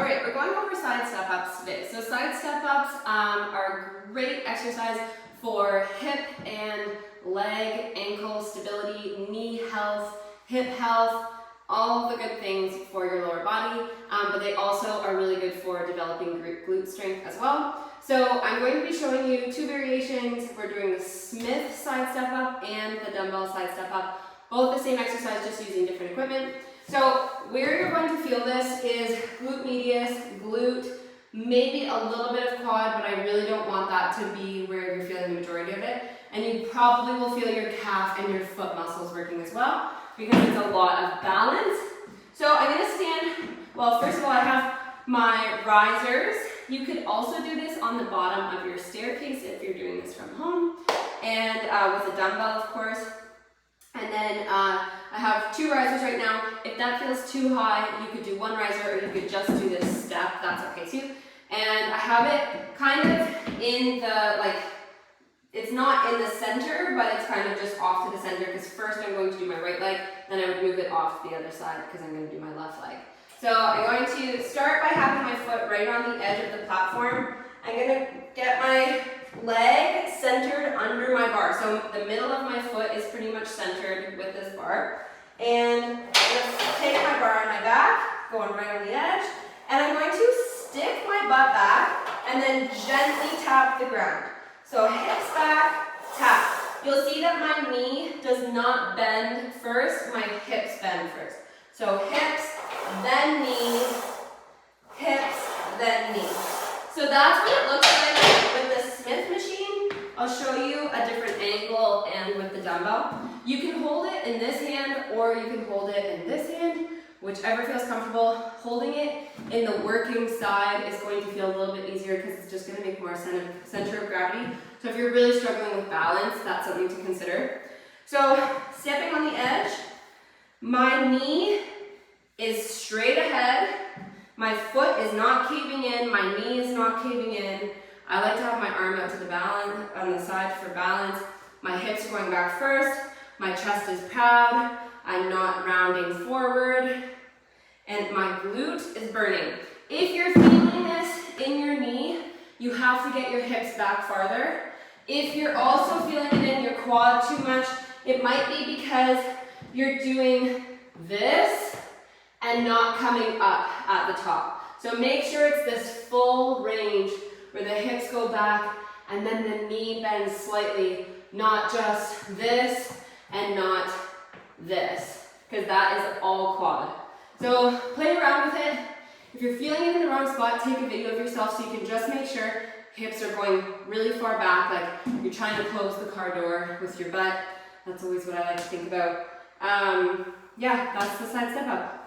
All right, we're going over side step ups today. So side step ups are a great exercise for hip and leg, ankle stability, knee health, hip health, all the good things for your lower body, but they also are really good for developing glute strength as well. So I'm going to be showing you two variations. We're doing the Smith side step up and the dumbbell side step up, both the same exercise, just using different equipment. So where you're going to feel this is glute medius, glute, maybe a little bit of quad, but I really don't want that to be where you're feeling the majority of it. And you probably will feel your calf and your foot muscles working as well, because it's a lot of balance. So I'm gonna stand, well, first of all, I have my risers. You could also do this on the bottom of your staircase if you're doing this from home, and with a dumbbell, of course. And then I have two risers right now. If that feels too high, you could do one riser, or you could just do this step, that's okay too. And I have it kind of in the, it's not in the center, but it's kind of just off to the center, because first I'm going to do my right leg, then I would move it off to the other side because I'm going to do my left leg. So I'm going to start by having my foot right on the edge of the platform. I'm going to get my leg centered under my bar. So the middle of my foot is pretty much centered with this bar. And I'm going to take my bar on my back, going right on the edge, and I'm going to stick my butt back and then gently tap the ground. So hips back, tap. You'll see that my knee does not bend first, my hips bend first. So hips, then knee, hips, then knee. So that's what it looks like with the Smith machine. I'll show you a different angle and with the dumbbell. You can hold it in this hand or you can hold it in this hand, whichever feels comfortable. Holding it in the working side is going to feel a little bit easier because it's just going to make more center of gravity. So if you're really struggling with balance, that's something to consider. So stepping on the edge, my knee is straight ahead. My foot is not caving in, my knee is not caving in. I like to have my arm out to the balance on the side for balance. My hips are going back first, my chest is proud, I'm not rounding forward, and my glute is burning. If you're feeling this in your knee, you have to get your hips back farther. If you're also feeling it in your quad too much, it might be because you're doing this and not coming up at the top. So make sure it's this full range where the hips go back and then the knee bends slightly, not just this and not this, because that is all quad. So play around with it. If you're feeling it in the wrong spot, take a video of yourself so you can just make sure hips are going really far back, like you're trying to close the car door with your butt. That's always what I like to think about. Yeah, that's the side step up.